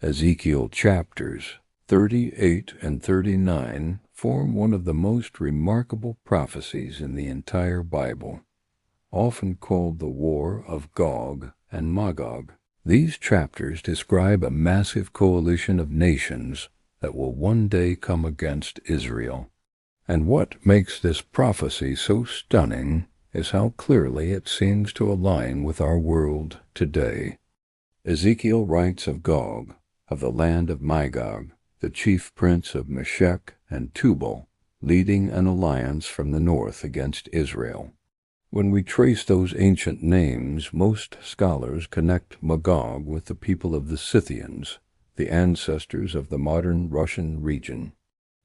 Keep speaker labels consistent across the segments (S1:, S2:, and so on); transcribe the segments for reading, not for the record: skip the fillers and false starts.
S1: Ezekiel chapters 38 and 39 form one of the most remarkable prophecies in the entire Bible, often called the War of Gog and Magog. These chapters describe a massive coalition of nations that will one day come against Israel. And what makes this prophecy so stunning is how clearly it seems to align with our world today. Ezekiel writes of Gog, of the land of Magog, the chief prince of Meshech and Tubal, leading an alliance from the north against Israel. When we trace those ancient names, most scholars connect Magog with the people of the Scythians, the ancestors of the modern Russian region.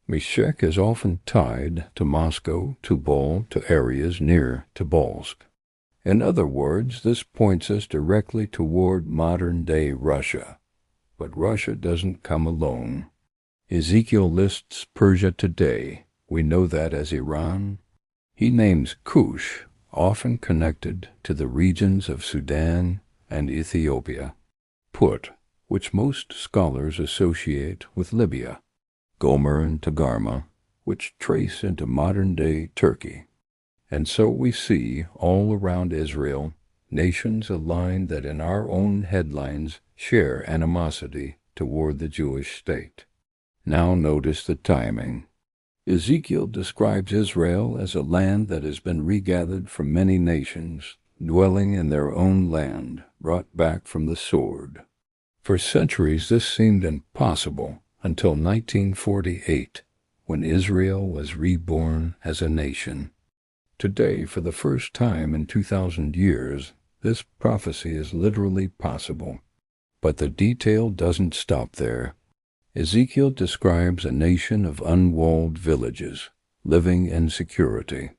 S1: Meshech is often tied to Moscow, Tubal, to areas near Tobolsk. In other words, this points us directly toward modern-day Russia. But Russia doesn't come alone. Ezekiel lists Persia today. We know that as Iran. He names Cush, often connected to the regions of Sudan and Ethiopia. Put, which most scholars associate with Libya. Gomer and Togarmah, which trace into modern-day Turkey. And so we see, all around Israel, nations aligned that in our own headlines share animosity toward the Jewish state. Now notice the timing. Ezekiel describes Israel as a land that has been regathered from many nations, dwelling in their own land, brought back from the sword. For centuries this seemed impossible, until 1948, when Israel was reborn as a nation. Today, for the first time in 2,000 years, this prophecy is literally possible. But the detail doesn't stop there. Ezekiel describes a nation of unwalled villages, living in security.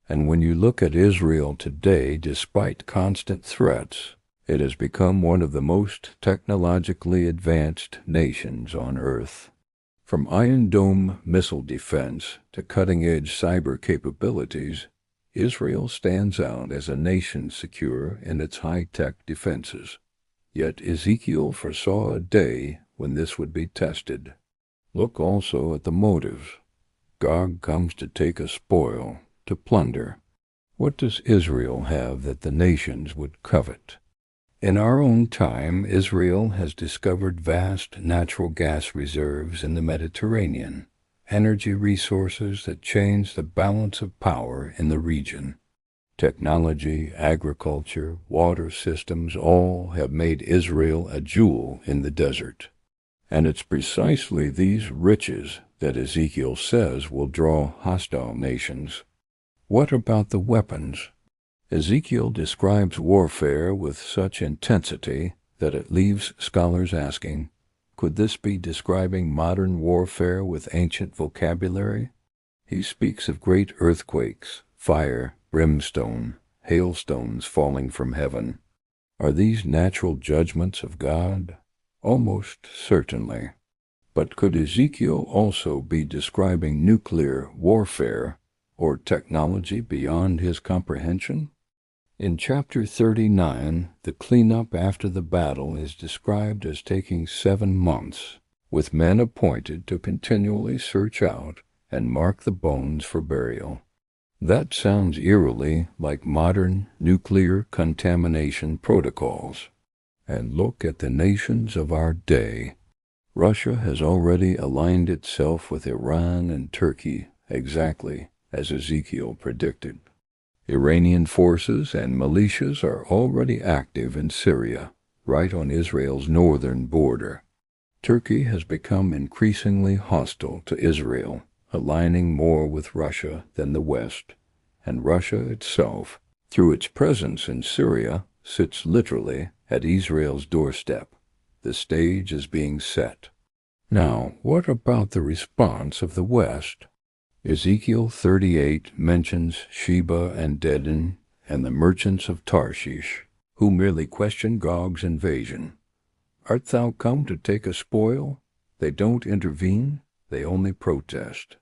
S1: And when you look at Israel today, despite constant threats, it has become one of the most technologically advanced nations on Earth. From Iron Dome missile defense to cutting-edge cyber capabilities, Israel stands out as a nation secure in its high-tech defenses. Yet Ezekiel foresaw a day when this would be tested. Look also at the motives. Gog comes to take a spoil, to plunder. What does Israel have that the nations would covet? In our own time, Israel has discovered vast natural gas reserves in the Mediterranean, energy resources that change the balance of power in the region. Technology, agriculture, water systems all have made Israel a jewel in the desert. And it's precisely these riches that Ezekiel says will draw hostile nations. What about the weapons? Ezekiel describes warfare with such intensity that it leaves scholars asking, could this be describing modern warfare with ancient vocabulary? He speaks of great earthquakes, fire, brimstone, hailstones falling from heaven. Are these natural judgments of God? Almost certainly. But could Ezekiel also be describing nuclear warfare or technology beyond his comprehension? In chapter 39, the cleanup after the battle is described as taking 7 months, with men appointed to continually search out and mark the bones for burial. That sounds eerily like modern nuclear contamination protocols. And look at the nations of our day. Russia has already aligned itself with Iran and Turkey, exactly as Ezekiel predicted. Iranian forces and militias are already active in Syria, right on Israel's northern border. Turkey has become increasingly hostile to Israel, aligning more with Russia than the West, and Russia itself, through its presence in Syria, sits literally at Israel's doorstep. The stage is being set. Now, what about the response of the West? Ezekiel 38 mentions Sheba and Dedan and the merchants of Tarshish, who merely question Gog's invasion. Art thou come to take a spoil? They don't intervene, they only protest.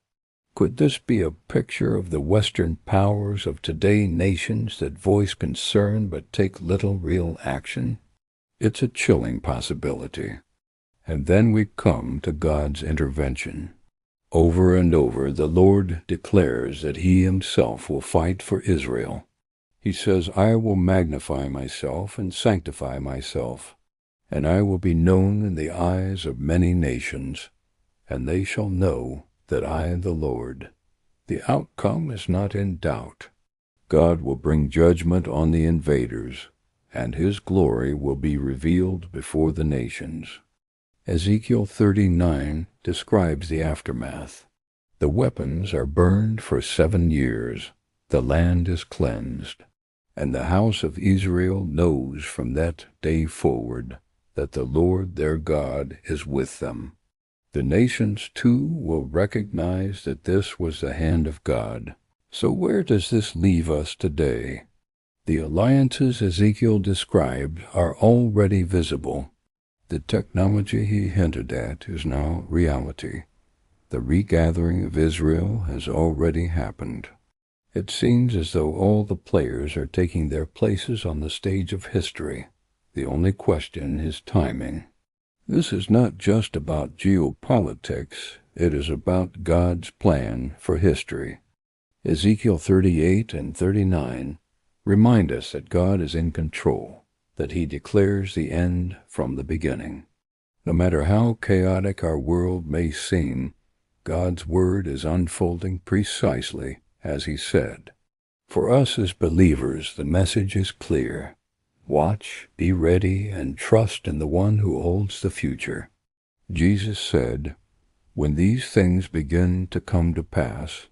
S1: Could this be a picture of the Western powers of today, nations that voice concern but take little real action? It's a chilling possibility. And then we come to God's intervention. Over and over, the Lord declares that He Himself will fight for Israel. He says, I will magnify myself and sanctify myself, and I will be known in the eyes of many nations, and they shall know that I, the Lord. The outcome is not in doubt. God will bring judgment on the invaders, and His glory will be revealed before the nations. Ezekiel 39 describes the aftermath. The weapons are burned for 7 years. The land is cleansed. And the house of Israel knows from that day forward that the Lord their God is with them. The nations, too, will recognize that this was the hand of God. So where does this leave us today? The alliances Ezekiel described are already visible. The technology he hinted at is now reality. The regathering of Israel has already happened. It seems as though all the players are taking their places on the stage of history. The only question is timing. This is not just about geopolitics, it is about God's plan for history. Ezekiel 38 and 39 remind us that God is in control, that He declares the end from the beginning. No matter how chaotic our world may seem, God's word is unfolding precisely as He said. For us as believers, the message is clear. Watch, be ready, and trust in the one who holds the future. Jesus said, When these things begin to come to pass,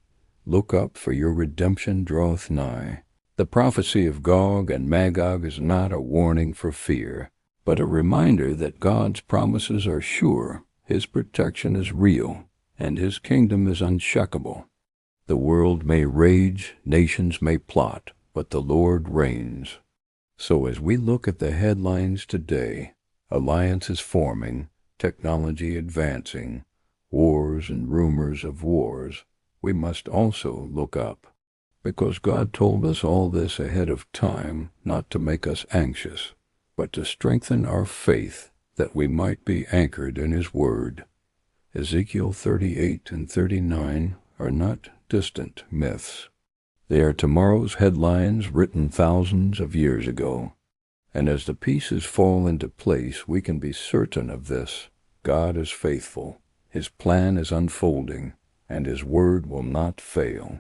S1: look up, for your redemption draweth nigh. The prophecy of Gog and Magog is not a warning for fear, but a reminder that God's promises are sure, His protection is real, and His kingdom is unshakable. The world may rage, nations may plot, but the Lord reigns. So as we look at the headlines today, alliances forming, technology advancing, wars and rumors of wars, we must also look up. Because God told us all this ahead of time, not to make us anxious, but to strengthen our faith that we might be anchored in His Word. Ezekiel 38 and 39 are not distant myths. They are tomorrow's headlines written thousands of years ago. And as the pieces fall into place, we can be certain of this. God is faithful. His plan is unfolding, and His word will not fail.